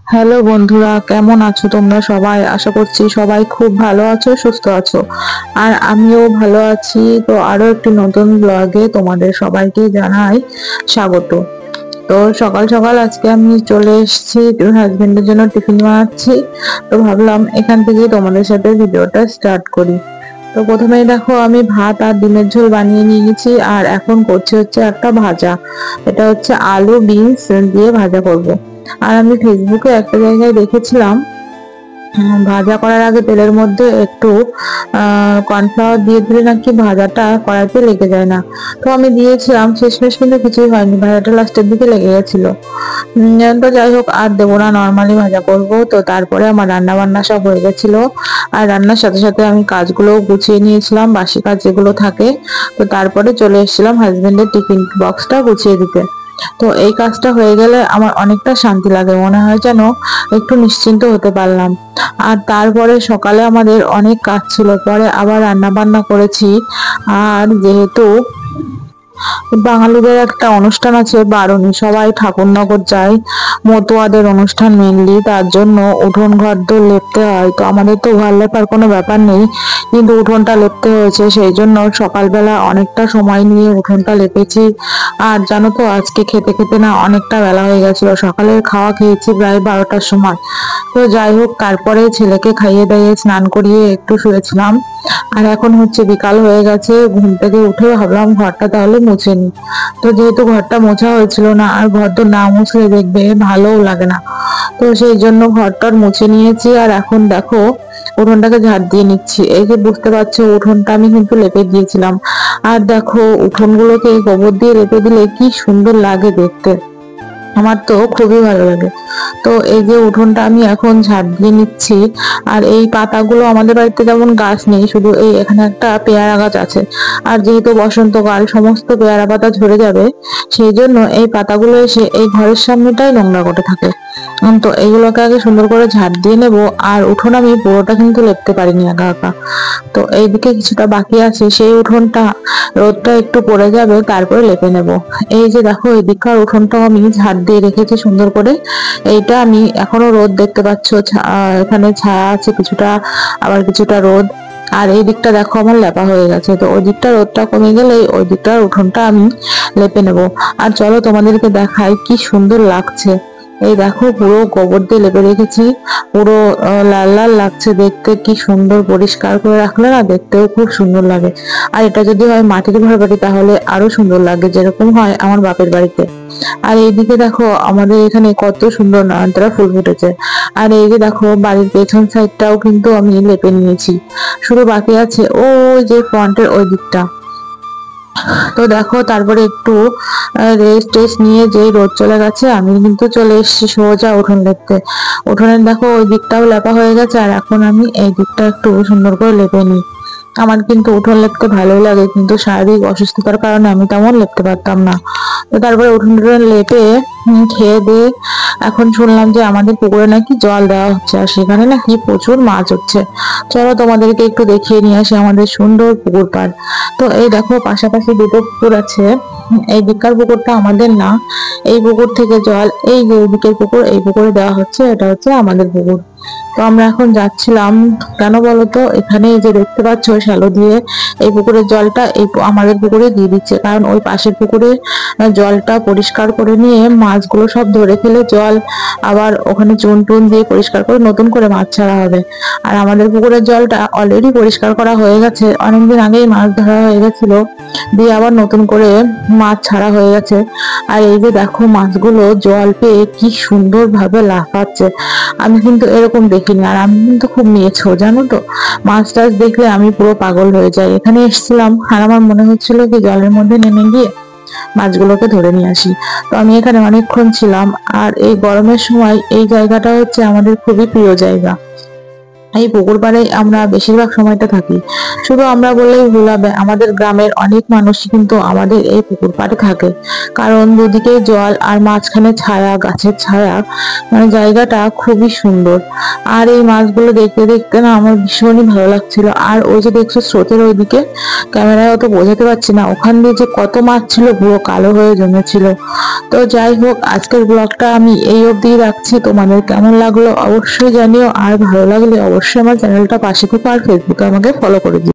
Hello বন্ধুরা, কেমন আছো তোমরা সবাই? আশা করছি সবাই খুব ভালো আছো, সুস্থ আছো। আর আমিও ভালো আছি। তো আরো একটি নতুন ব্লগে তোমাদের সবাইকে জানাই স্বাগত। তো সকাল সকাল আজকে আমি চলে এসেছি হাজবেন্ডের জন্য টিফিন বানাচ্ছি। তো ভাবলাম এখান থেকে তোমাদের সাথে ভিডিওটা স্টার্ট করি। তো প্রথমেই দেখো আমি ভাত আর ডিমের ঝোল বানিয়ে নিয়ে গেছি, আর এখন করছি হচ্ছে একটা ভাজা। এটা হচ্ছে আলু বিনস দিয়ে ভাজা করব। আর আমি ফেসবুকে একটা জায়গায় দেখেছিলাম, ভাজা করার আগে তেলের মধ্যে একটু কর্নফ্লাওয়ার দিয়ে দিলে নাকি ভাজাটা কড়াইতে লেগে যায় না। তো আমি দিয়েছিলাম, শেষমেশ কিন্তু কিছুই হয়নি, ভাজাটা লাস্টের দিকে লেগে গেছিল। তো যাই হোক, আর দেবো না, নর্মালি ভাজা করব। তো তারপরে আমার রান্না বান্না সব হয়ে গেছিল। আর রান্নার সাথে সাথে আমি কাজগুলো গুছিয়ে নিয়েছিলাম, বাসি কাজ যেগুলো থাকে। তো তারপরে চলে এসেছিলাম হাজবেন্ডের টিফিন বক্সটা গুছিয়ে দিতে। তো এই কাজটা হয়ে গেলে আমার অনেকটা শান্তি লাগে, মনে হয় যেন একটু নিশ্চিন্ত হতে পারলাম। আর তারপরে সকালে আমাদের অনেক কাজ ছিল, পরে আবার রান্না বান্না করেছি। আর যেহেতু বাঙালিদের একটা অনুষ্ঠান আছে বারণী, সবাই ঠাকুরনগর যায়, মতুয়াদের অনুষ্ঠান মেনলি, তার জন্য উঠোন ঘর তো লেপতে হয়। তো আমাদের তো ঘর লেপার কোনো ব্যাপার নেই, কিন্তু উঠোনটা লেপতে হয়েছে, সেই জন্য সকালবেলা অনেকটা সময় নিয়ে উঠোনটা লেপেছি। আর জানো তো আজকে খেতে খেতে না অনেকটা বেলা হয়ে গেছিল, সকালের খাওয়া খেয়েছি প্রায় 12টার সময়। তো যাই হোক, তারপরে ছেলেকে খাইয়ে দাইয়ে স্নান করিয়ে একটু শুয়েছিলাম। আর এখন হচ্ছে বিকাল হয়ে গেছে, ঘুম থেকে উঠে ভাবলাম ঘরটা তাহলে মুছে নি। তো যেহেতু ঘরটা মোছা হয়েছিল না, আর ঘর তো না মুছলে দেখবে ভালোও লাগে না, তো সেই জন্য ঘরটার মুছে নিয়েছি। আর এখন দেখো উঠোনটাকে ঝাড় দিয়ে নিচ্ছি। এই যে বুঝতে পারছো, উঠোনটা আমি কিন্তু লেপে দিয়েছিলাম। আর দেখো উঠোনগুলোকে গোবর দিয়ে লেপে দিলে কি সুন্দর লাগে দেখতে, আমার তো খুবই ভালো লাগে। তো এই যে উঠোনটা আমি এখন ঝাড় দিয়ে নিচ্ছি। আর এই পাতাগুলো, আমাদের বাড়িতে তেমন গাছ নেই, শুধু এই এখানে একটা পেয়ারা গাছ আছে। আর যেহেতু বসন্তকাল, সমস্ত পেয়ারা পাতা ঝরে যাবে, সেই জন্য এই পাতাগুলো এসে এই ঘরের সামনেটাই নোংরা করে থাকে। তো এইগুলোকে আগে সুন্দর করে ঝাড় দিয়ে নেব। আর উঠোন আমি পুরোটা কিন্তু লেপতে পারিনি একা একা, তো এইদিকে কিছুটা বাকি আছে, সেই উঠোনটা রোদটা একটু পড়ে যাবে তারপরে লেপে নেব। এই যে দেখো এদিককার উঠোনটাও আমি ঝাড় দিয়ে রেখেছি সুন্দর করে। এইটা আমি এখনো রোদ দেখতে পাচ্ছ, এখানে ছায়া আছে কিছুটা, আবার কিছুটা রোদ। আর এই দিকটা দেখো আমার লেপা হয়ে গেছে, তো ওই দিকটা রোদটা কমে গেলে ওই দিকটার উঠোনটা আমি লেপে নেব। আর চলো তোমাদেরকে দেখাই কি সুন্দর লাগছে। এই দেখো পুরো গোবর দিয়ে লেপে রেখেছি, পুরো লাল লাল লাগছে দেখতে, কি সুন্দর পরিষ্কার করে রাখলে না দেখতেও খুব সুন্দর লাগে। আর এটা যদি হয় মাটির ঘর বাড়ি তাহলে আরো সুন্দর লাগে, যেরকম হয় আমার বাপের বাড়িতে। আর এইদিকে দেখো আমাদের এখানে কত সুন্দর নয়নতারা ফুল ফুটেছে। আর এই যে দেখো বাড়ির পেছন সাইডটাও কিন্তু আমি লেপে নিয়েছি, শুধু বাকি আছে ওই যে ফ্রন্টের ওই দিকটা। তো দেখো তারপরে একটু রেস্ট টেস্ট নিয়ে যেই রোদ চলে গেছে, আমি কিন্তু চলে এসেছি সোজা উঠোন লেপতে। উঠোনের দেখো ওই দিকটাও লেপা হয়ে গেছে, আর এখন আমি এই দিকটা একটু সুন্দর করে লেপে নিই। আমার কিন্তু উঠোন লেপতে ভালোই লাগে, কিন্তু শারীরিক অসুস্থতার কারণে আমি তেমন লেপতে পারতাম না। তো তারপরে উঠোন টুঠোন লেপে খেয়ে দিয়ে এখন শুনলাম যে আমাদের পুকুরে নাকি জল দেওয়া হচ্ছে, আর সেখানে নাকি প্রচুর মাছ হচ্ছে। চলো তোমাদেরকে একটু দেখিয়ে নিয়ে আসি আমাদের সুন্দর পুকুর পাড়। তো এই দেখো পাশাপাশি দুটো পুকুর আছে, এই দিককার পুকুরটা আমাদের না, এই পুকুর থেকে জল এই যে দিকের পুকুর, এই পুকুরে দেওয়া হচ্ছে, এটা হচ্ছে আমাদের পুকুর। তো আমরা এখন যাচ্ছিলাম, কেন বলতো, এখানে এই যে দেখতে পাচ্ছ শ্যালো দিয়ে এই পুকুরের জলটা এই আমাদের পুকুরে দিয়ে দিচ্ছে, কারণ ওই পাশের পুকুরে জলটা পরিষ্কার করে নিয়ে মাছগুলো সব ধরে ফেলে জল আবার ওখানে চুন টুন দিয়ে পরিষ্কার করে নতুন করে মাছ ছাড়া হবে। আর আমাদের পুকুরের জলটা অলরেডি পরিষ্কার করা হয়ে গেছে, অনেকদিন আগেই মাছ ধরা হয়ে গেছিল, দিয়ে আবার নতুন করে মাছ ছাড়া হয়ে গেছে। আর এই যে দেখো মাছগুলো জল পেয়ে কি সুন্দর ভাবে লাফাচ্ছে, আমি কিন্তু এরকম দেখিনি। আর আমি কিন্তু খুব মেছো জানো তো, মাছ টাছ দেখলে আমি পুরো পাগল হয়ে যাই। এখানে এসেছিলাম আর আমার মনে হচ্ছিল কি জলের মধ্যে নেমে গিয়ে মাছগুলোকে ধরে নিয়ে আসি। তো আমি এখানে অনেকক্ষণ ছিলাম। আর এই গরমের সময় এই জায়গাটা হচ্ছে আমাদের খুবই প্রিয় জায়গা। এই পুকুর পাড়ে আমরা বেশিরভাগ সময়টা থাকি। শুধু আমরা বললেই ভুল হবে, আমাদের গ্রামের অনেক মানুষ কিন্তু আমাদের এই পুকুর পাড়ে থাকে। কারণ দুদিকে জল আর মাঝখানে ছায়া, গাছের ছায়া, মানে জায়গাটা খুবই সুন্দর। আর এই মাছগুলো দেখতে দেখতে না আমার ভীষণই ভালো লাগছিল। আর ওই যে দেখছো স্রোতের ওইদিকে, ক্যামেরায় অত বোঝাতে পারছি না, ওখান দিয়ে যে কত মাছ ছিল পুরো কালো হয়ে জমেছিল। তো যাই হোক, আজকের ব্লগটা আমি এই অবধি রাখছি। তোমাদের কেমন লাগলো অবশ্যই জানিও, আর ভালো লাগলে অবশ্যই আমার চ্যানেলটা পাশে থেকো আর ফেসবুকে আমাকে ফলো করে দিও।